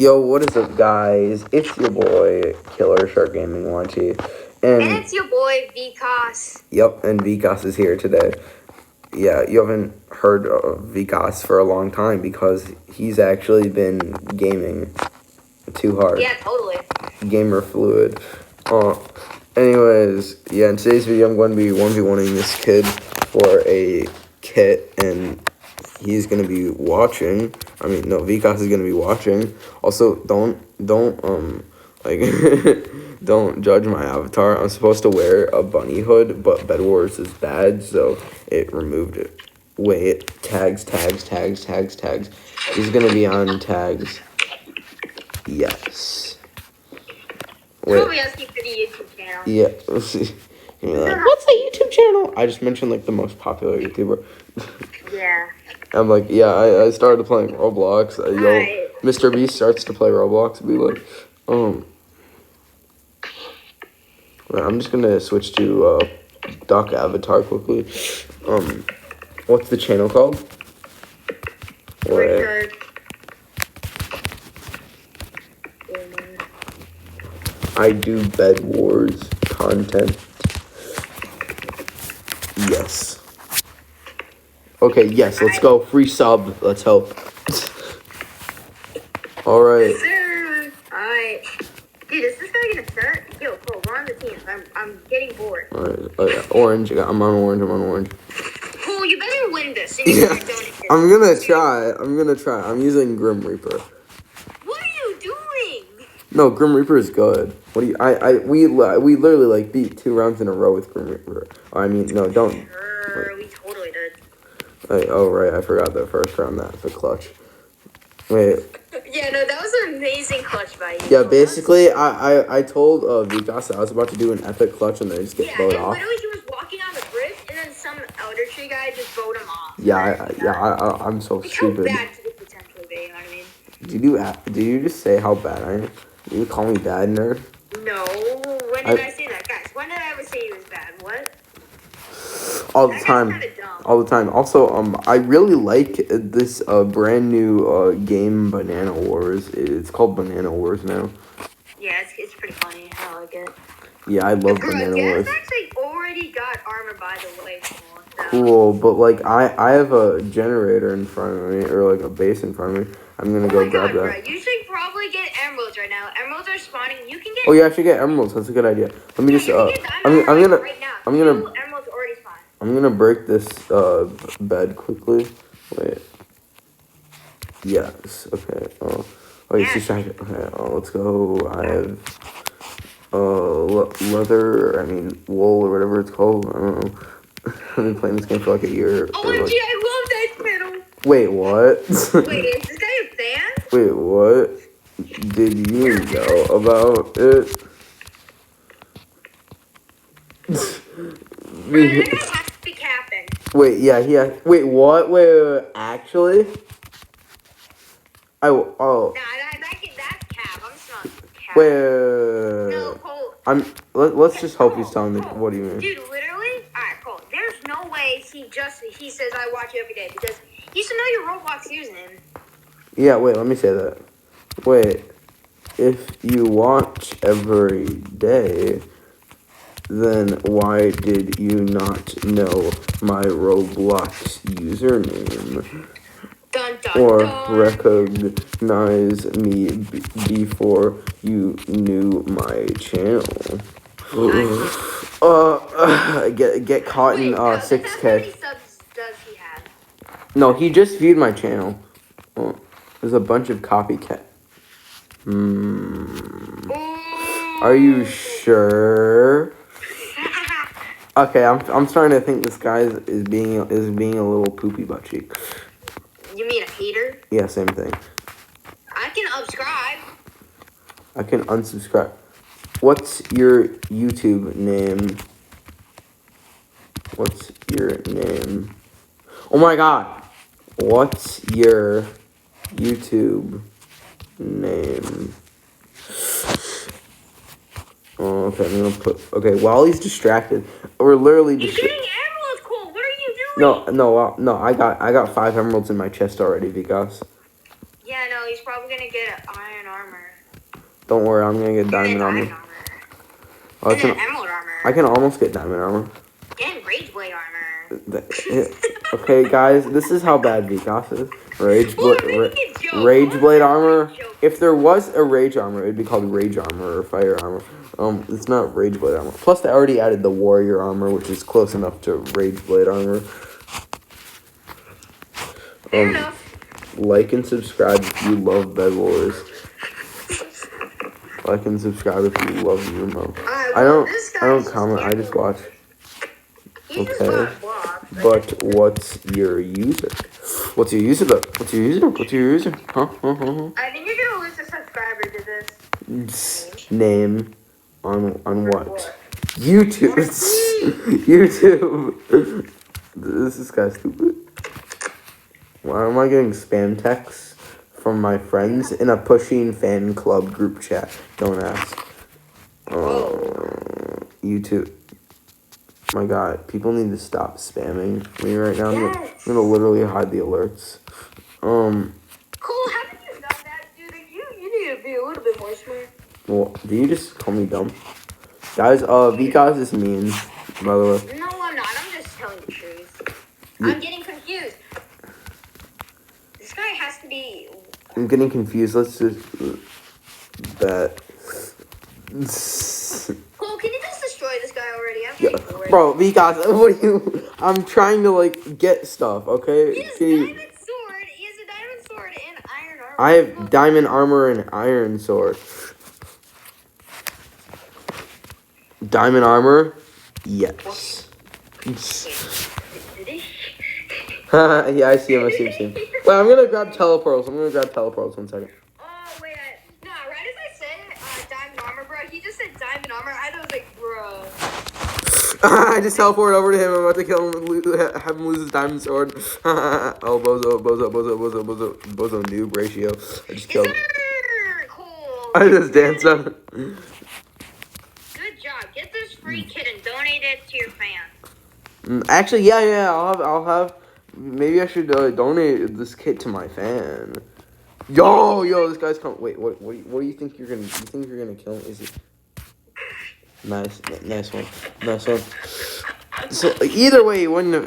Yo, what is up, guys? It's your boy, Killer Shark Gaming Wanchi. And it's your boy, Vikas. Yep, and Vikas is here today. Yeah, you haven't heard of Vikas for a long time because he's actually been gaming too hard. Yeah, totally. Gamer fluid. Anyways, yeah, in today's video, I'm going to be 1v1ing this kid for a kit, and he's going to be watching. Vikas is going to be watching. Also, don't don't judge my avatar. I'm supposed to wear a bunny hood, but Bed Wars is bad, so it removed it. Wait, tags. He's going to be on tags. Yes. Wait. Probably asking for the YouTube channel. Yeah. What's the YouTube channel? I just mentioned like the most popular YouTuber. Yeah. I'm like, yeah, I started playing Roblox. Mr. Beast starts to play Roblox. Be like, I'm just gonna switch to Duck Avatar quickly. What's the channel called? Richard. I do Bed Wars content. Yes. Okay, yes, let's go. Free sub. Let's help. Alright. Yes, sir. Alright. Dude, is this guy gonna start? Yo, Cole, we're on the team. I'm getting bored. Alright. Oh, yeah. Orange. I'm on orange. Cole, you better win this. Yeah. I'm gonna try. I'm using Grim Reaper. What are you doing? No, Grim Reaper is good. What do you? We literally like beat 2 rounds in a row with Grim Reaper. No, don't. Sure, we totally did. Oh right, I forgot the first round. That's the clutch. Wait. Yeah, no, that was an amazing clutch by you. Yeah, basically, I told Vikas I was about to do an epic clutch and then just get bowed off. Literally, he was walking on the bridge and then some Elder Tree guy just bowed him off. I'm so stupid. How bad could it potentially be? You know what I mean? Did you just say how bad I am? Did you call me bad, nerd? No. When did I say that, guys? When did I ever say he was bad? What? All the time. Also, I really like this brand new game, Banana Wars. It's called Banana Wars now. Yeah, it's pretty funny. I like it. Yeah, I love Banana Wars. It's actually already got armor, by the way. Cool, but like I have a generator in front of me, or like a base in front of me. I'm gonna go grab that. Bro, you should probably get emeralds right now. Emeralds are spawning. You can get. Oh yeah, I should get emeralds. That's a good idea. Let me just I'm gonna break this bed quickly. Wait. Yes. Okay. Oh, he's distracted. Okay. Let's go. I have leather. Wool or whatever it's called. I don't know. I've been playing this game for like a year. OMG, I love that metal. Wait, what? Wait, is this guy a fan? Wait, what? Did you know about it? You're gonna have to be capping. Wait, yeah. Wait, what? Wait, actually? Nah, that's cap. I'm just not cap. Wait. No, Cole. Let's just hope he's telling me. What do you mean? Dude, literally? Alright, Cole. There's no way he says I watch you every day because he should know your Roblox username. Yeah, wait, let me say that. Wait. If you watch every day, then why did you not know my Roblox username? Dun, dun, or dun. recognize me before you knew my channel? Get caught in 6K. How many subs does he have? No, he just viewed my channel. Oh, there's a bunch of copycat. Are you sure? Okay, I'm starting to think this guy is being a little poopy butt cheek. You mean a hater? Yeah, same thing. I can unsubscribe. I can unsubscribe. What's your YouTube name? Oh my god. What's your YouTube name? Oh, okay, I'm gonna put... Okay, while he's distracted, we're literally just... You're getting emeralds, Cole. What are you doing? No, I got 5 emeralds in my chest already, Vikas. Yeah, no, he's probably gonna get iron armor. Don't worry, I'm gonna get diamond armor. Oh, And then emerald armor. I can almost get diamond armor. And rage blade armor. Okay, guys, this is how bad Vikas is. Rage blade armor. If there was a rage armor, it'd be called rage armor or fire armor. It's not rage blade armor. Plus, they already added the warrior armor, which is close enough to rage blade armor. Fair enough. Like and subscribe if you love Bed Wars. Like and subscribe if you love Yumo. I don't comment. I just watch. Okay. But what's your user? What's your user though? What's your user? What's your user? Huh? I think you're gonna lose a subscriber to this. Name on what? YouTube. YouTube. This guy's stupid. Why am I getting spam texts from my friends in a Pushing fan club group chat? Don't ask. YouTube. My God, people need to stop spamming me right now. I'm gonna literally hide the alerts. Cole, haven't you done that, dude? You need to be a little bit more smart. Well, do you just call me dumb? Guys, Vikas is mean, by the way. No, I'm not. I'm just telling the truth. I'm getting confused. This guy has to be... I'm getting confused. Let's just... That... Cole, can you just destroy this guy already? I'm getting bored. Bro, Vikas, what are you... I'm trying to, like, get stuff, okay? He has diamond sword. He has a diamond sword and iron armor. I have diamond armor and iron sword. Diamond armor? Yes. Yeah, I see him. Wait, I'm gonna grab teleportals. 1 second. Oh, wait. No, right as I said diamond armor, bro, he just said diamond armor. I was like, bro. I just teleported over to him. I'm about to kill him, have him lose his diamond sword. Oh, bozo noob ratio. I just killed him. Cool. I just danced on him. Good job. Get this free kit and donate it to your fans. Actually, yeah. I'll have. Maybe I should donate this kit to my fan. Yo, this guy's coming. Wait, what do you think you're gonna? You think you're gonna kill him? Is it? Nice one. So either way, you wouldn't have.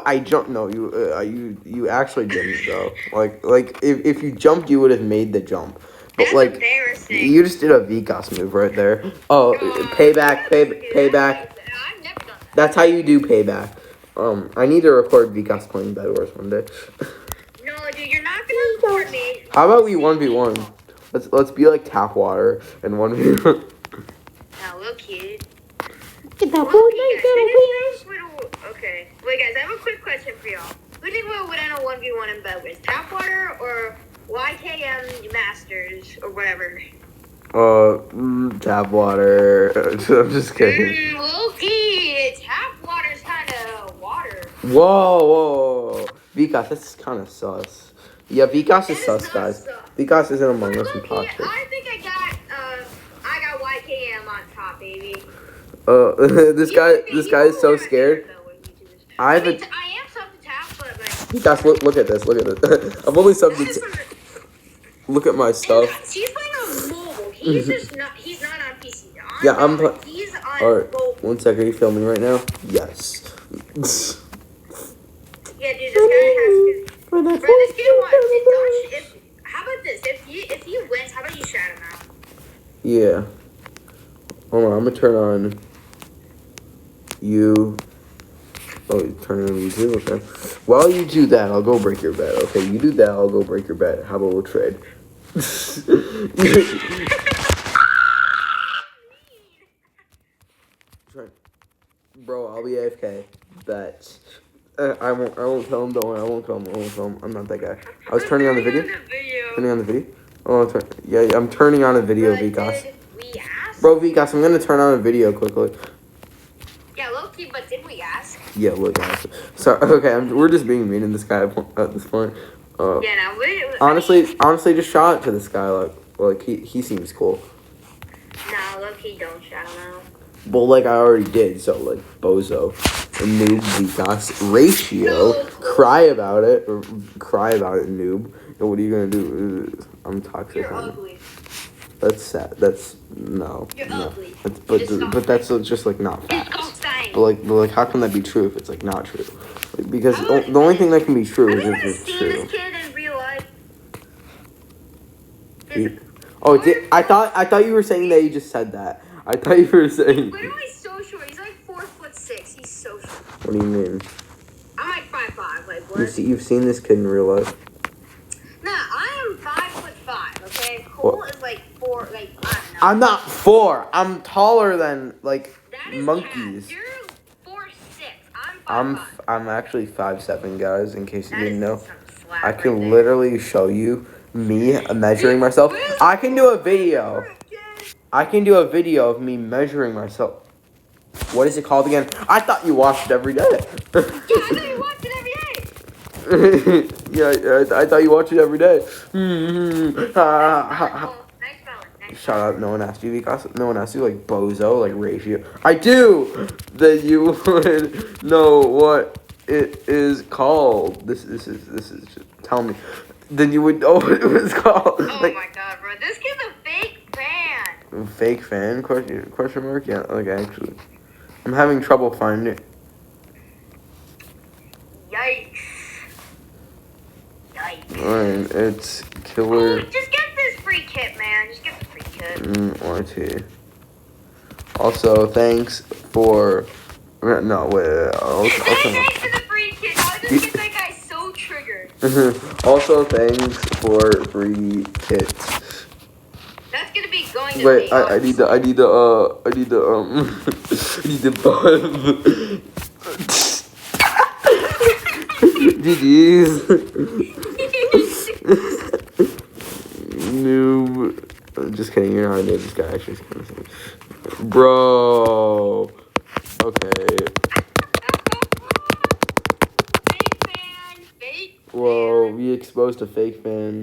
I jumped. No, you actually didn't though. Like if you jumped, you would have made the jump. But that's like, embarrassing. You just did a Vikas move right there. Oh, payback. I've never done that. That's how you do payback. I need to record Vikas playing Bed Wars one day. No, dude, you're not gonna record me. How about we 1v1? Let's be like tap water and 1v1. Now look, kid. Okay. Wait, guys, I have a quick question for y'all. Who think we would end a 1v1 in Bed Wars? Tap water or YKM Masters or whatever? Tap water. I'm just kidding. Loki, tap water's kind of water. Whoa. Vikas, that's kind of sus. Yeah, Vikas is sus, guys. Vikas isn't among us imposter. I think I got YKM on top, baby. This guy is so scared. I am subbed to tap, but like. Vikas, look at this. I'm only subbed to. Look at my stuff. He's playing on mobile. He's not on PC. Yeah, I'm. He's on mobile. 1 second. Are you filming right now? Yes. Yeah, dude, this guy has to. Bro, this kid wants. How about this? If he wins, how about you shout him out? Yeah. Hold on. I'm gonna turn on. You. Oh, you turn it on YouTube. Okay. While you do that, I'll go break your bed. Okay, you do that. I'll go break your bed. How about we'll trade? Bro, I'll be AFK. Bet. I won't tell him. Don't worry. I won't tell him. I'm not that guy. I was turning on the video. Turning on the video. Oh, I'm turning on a video, Vikas. Bro, Vikas, I'm gonna turn on a video quickly. Yeah, low-key, but did we ask? Yeah, look, guys. So, okay, we're just being mean to this guy at this point. Yeah, no, honestly, just shout out to this guy. Like he seems cool. Nah, low-key, don't shout him out. Well, like I already did. So, like bozo, noob, Vikas, ratio, cry about it, noob, What are you gonna do? I'm toxic. You're Honey. ugly. That's sad. That's no. You're no. ugly. That's, Disgusting. but that's just like not facts. Disgusting. But like, how can that be true if it's like not true? Like, because How would- the only thing that can be true Have is you if ever it's seen true. this kid in real life? Oh, I thought you were saying that you just said that. I thought you were saying. Literally so short. He's like 4'6". He's so short. What do you mean? I'm like 5'5". Like what? You've seen this kid in real life? Nah, I am 5'5". Okay, Cole is like 4. Like I don't know. I'm not 4. I'm taller than like That is monkeys. Cat. You're 4'6". I'm 5'5". I'm actually 5'7", guys. In case you didn't know, I Right can there. literally show you me measuring myself. I can do a video. I can do a video of me measuring myself. What is it called again? I thought you watched it every day. Yeah, I know you watch it every day. Yeah, I thought you watched it every day. Nice felon. Shut up! No one asked you. Because no one asked you like bozo, like ratio. I do. That you would know what it is called. This is. Just, tell me. Then you would know what it was called. Oh Like, my god, bro! This kid's a fake fan. fake fan? Question mark? Yeah. Like actually, I'm having trouble finding it. Yikes! Yikes! Alright, it's Oh, killer. just get this free kit, man. Just get the free kit. RT. Also, thanks for. No, wait. Thanks for the free kit. I would just get that guy so triggered. Also, thanks for free kits. That's gonna be going to Wait, be I need the GG's. Noob. Just kidding, you're not a noob. This guy actually is kind of funny. Bro. Okay. Fake fan. Fake Whoa, fan. we exposed a fake fan.